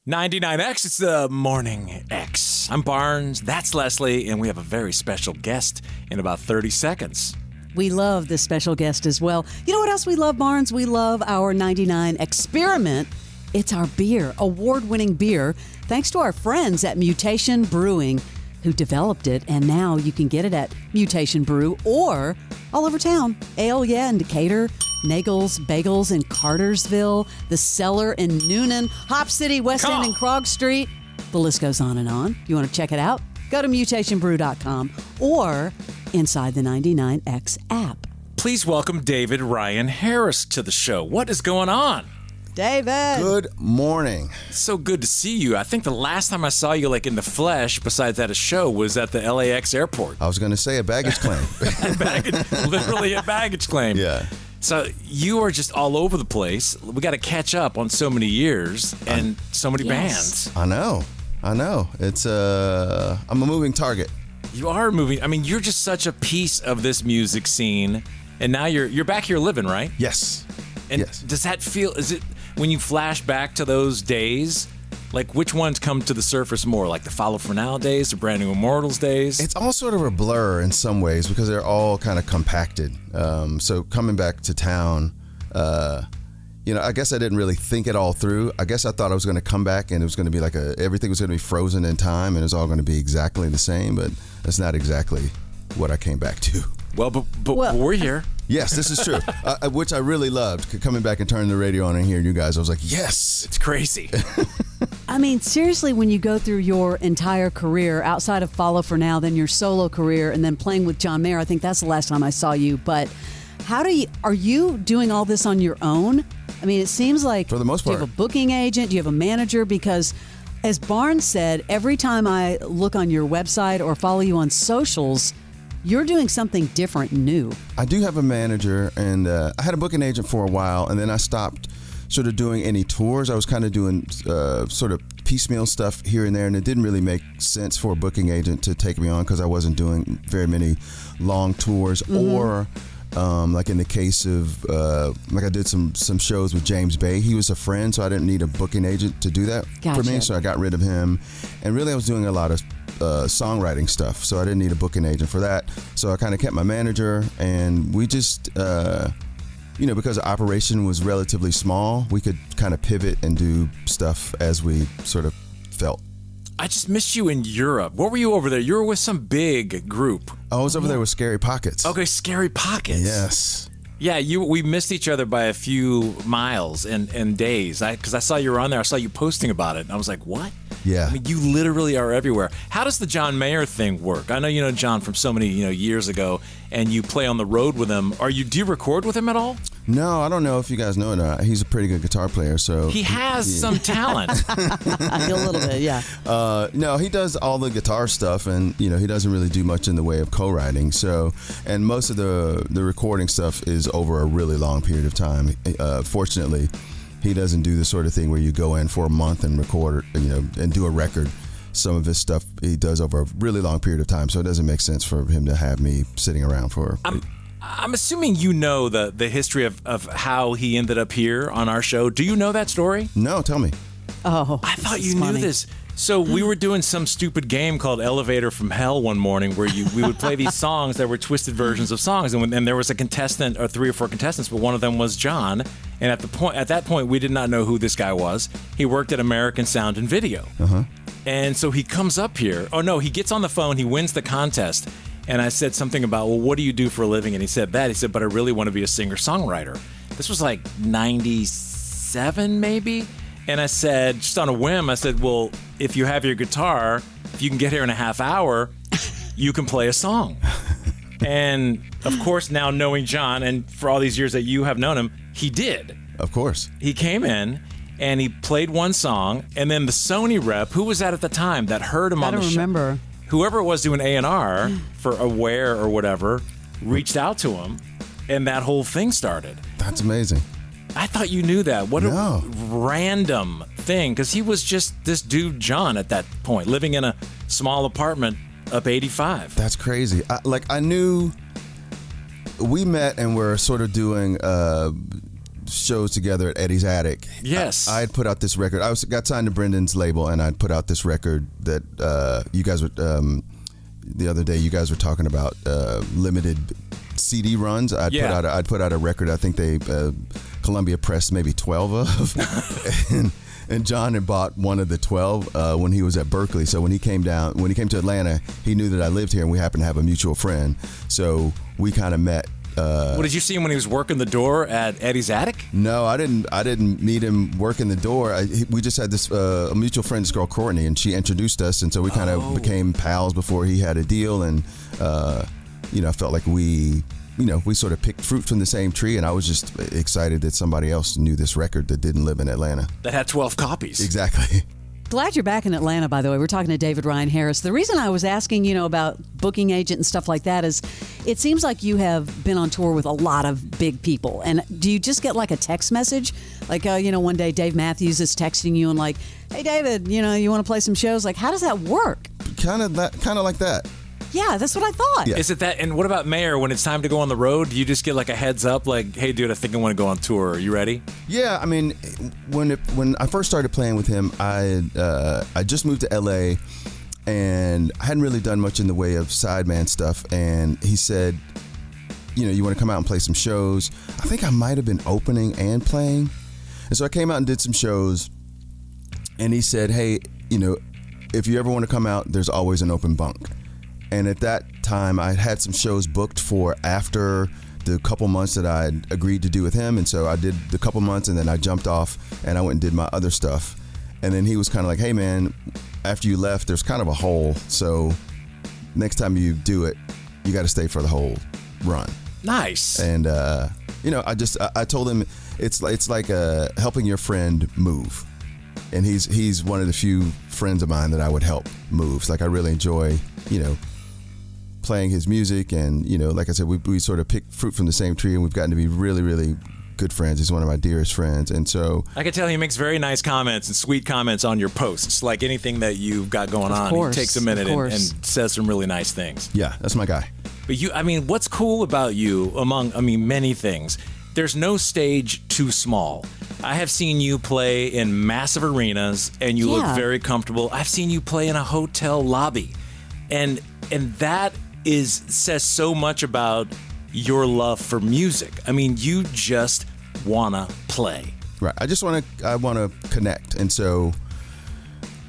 99X, it's the Morning X. I'm Barnes, that's Leslie, and we have a very special guest in about 30 seconds. We love this special guest as well. You know what else we love, Barnes? We love our 99 experiment. It's our beer, award-winning beer, thanks to our friends at Mutation Brewing who developed it, and now you can get it at Mutation Brew or all over town. Ale, yeah, in Decatur, Nagel's Bagels in Cartersville, The Cellar in Noonan, Hop City, West End, and Krog Street. The list goes on and on. You want to check it out? Go to mutationbrew.com or inside the 99X app. Please welcome David Ryan Harris to the show. What is going on? David. Good morning. So good to see you. I think the last time I saw you like in the flesh, besides at a show, was at the LAX airport. I was going to say a baggage claim. Literally a baggage claim. Yeah. So you are just all over the place. We got to catch up on so many years and so many bands. I know. It's I'm a moving target. You are moving. I mean, you're just such a piece of this music scene, and now you're back here living, right? Yes. And yes. Does that feel? Is it when you flash back to those days? Like, which ones come to the surface more? Like the Follow For Now days, the brand new Immortals days? It's all sort of a blur in some ways because they're all kind of compacted. So coming back to town, I guess I didn't really think it all through. I guess I thought I was going to come back and it was going to be like everything was going to be frozen in time and it was all going to be exactly the same, but that's not exactly what I came back to. Well, but we're here. Yes, this is true, which I really loved. Coming back and turning the radio on and hearing you guys, I was like, yes. It's crazy. I mean, seriously, when you go through your entire career outside of Follow For Now, then your solo career, and then playing with John Mayer, I think that's the last time I saw you. But are you doing all this on your own? I mean, it seems like for the most part. Do you have a booking agent? Do you have a manager? Because as Barnes said, every time I look on your website or follow you on socials, you're doing something different, new. I do have a manager, and I had a booking agent for a while, and then I stopped sort of doing any tours. I was kind of doing sort of piecemeal stuff here and there, and it didn't really make sense for a booking agent to take me on because I wasn't doing very many long tours. Or like in the case of like I did some shows with James Bay. He was a friend, so I didn't need a booking agent to do that for me, so I got rid of him. And really I was doing a lot of songwriting stuff, so I didn't need a booking agent for that. So I kind of kept my manager, and we just because the operation was relatively small, we could kind of pivot and do stuff as we sort of felt. I just missed you in Europe. What were you over there? You were with some big group. I was over there with Scary Pockets. Okay, Scary Pockets. Yes. Yeah, we missed each other by a few miles and days. Because I saw you were on there. I saw you posting about it. And I was like, what? Yeah. I mean, you literally are everywhere. How does the John Mayer thing work? I know you know John from so many years ago, and you play on the road with him. Do you record with him at all? No, I don't know if you guys know it or not. He's a pretty good guitar player, so he has some talent. A little bit, yeah. No, he does all the guitar stuff, and he doesn't really do much in the way of co-writing. So, and most of the recording stuff is over a really long period of time. Fortunately, he doesn't do the sort of thing where you go in for a month and record, and do a record. Some of his stuff he does over a really long period of time, so it doesn't make sense for him to have me sitting around for. I'm assuming you know the history of how he ended up here on our show. Do you know that story? No, tell me. Oh, I thought you knew this. So we were doing some stupid game called Elevator from Hell one morning where we would play these songs that were twisted versions of songs, and there was a contestant or 3 or 4 contestants, but one of them was John. And at that point, we did not know who this guy was. He worked at American Sound and Video. And so he comes up here. Oh no, he gets on the phone. He wins the contest. And I said something about, well, what do you do for a living? And he said that. He said, but I really want to be a singer-songwriter. This was like 97 maybe. And I said, just on a whim, I said, well, if you have your guitar, if you can get here in a half hour, you can play a song. And of course, now knowing John, and for all these years that you have known him, he did. Of course. He came in and he played one song, and then the Sony rep, who was that at the time that heard him on the show? I don't remember. Whoever it was doing A&R for Aware or whatever reached out to him, and that whole thing started. That's amazing. I thought you knew that. What a random thing, because he was just this dude, John, at that point, living in a small apartment up 85. That's crazy. I knew we met and were sort of doing shows together at Eddie's Attic. Yes. I had put out this record. Got signed to Brendan's label, and I'd put out this record that you guys were, the other day, you guys were talking about limited CD runs. I'd put out a record. I think they Columbia pressed maybe 12 of, and John had bought one of the 12 when he was at Berkeley. So when he came to Atlanta, he knew that I lived here, and we happened to have a mutual friend. So we kind of met. What did you see him when he was working the door at Eddie's Attic? No, I didn't meet him working the door. We just had this a mutual friend, this girl Courtney, and she introduced us, and so we kind of became pals before he had a deal, and I felt like we sort of picked fruit from the same tree, and I was just excited that somebody else knew this record that didn't live in Atlanta. That had 12 copies. Exactly. Glad you're back in Atlanta, by the way. We're talking to David Ryan Harris. The reason I was asking, about booking agent and stuff like that is it seems like you have been on tour with a lot of big people. And do you just get like a text message? Like, one day Dave Matthews is texting you and like, hey, David, you want to play some shows? Like, how does that work? Kind of like that. Yeah, that's what I thought. Yeah. Is it that? And what about Mayor? When it's time to go on the road, do you just get like a heads up, like, "Hey, dude, I think I want to go on tour. Are you ready?" Yeah, I mean, when I first started playing with him, I just moved to LA, and I hadn't really done much in the way of sideman stuff. And he said, you want to come out and play some shows? I think I might have been opening and playing, and so I came out and did some shows. And he said, "Hey, if you ever want to come out, there's always an open bunk." And at that time, I had some shows booked for after the couple months that I agreed to do with him. And so I did the couple months, and then I jumped off and I went and did my other stuff. And then he was kind of like, hey, man, after you left, there's kind of a hole. So next time you do it, you got to stay for the whole run. Nice. And, I told him it's like helping your friend move. And he's one of the few friends of mine that I would help move. It's like I really enjoy, playing his music, and like I said, we sort of picked fruit from the same tree, and we've gotten to be really, really good friends. He's one of my dearest friends, and so I can tell he makes very nice comments and sweet comments on your posts. Like anything that you've got going on, he takes a minute and says some really nice things. Yeah, that's my guy. But what's cool about you, among many things, there's no stage too small. I have seen you play in massive arenas, and you look very comfortable. I've seen you play in a hotel lobby, and that says so much about your love for music. You just wanna play. Right. I want to connect, and so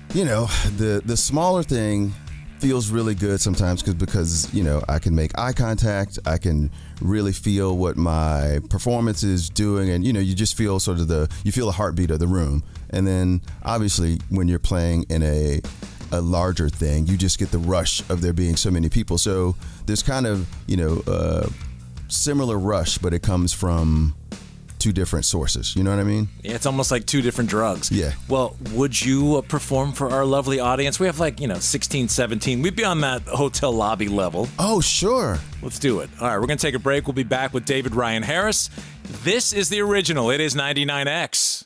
the smaller thing feels really good sometimes because I can make eye contact, I can really feel what my performance is doing, and you just feel sort of you feel the heartbeat of the room. And then obviously when you're playing in a larger thing, you just get the rush of there being so many people. So there's kind of similar rush, but it comes from two different sources. You know what I mean? Yeah, it's almost like two different drugs. Yeah. Well, would you perform for our lovely audience? We have 16, 17. We'd be on that hotel lobby level. Oh, sure. Let's do it. All right, we're going to take a break. We'll be back with David Ryan Harris. This is the original. It is 99X.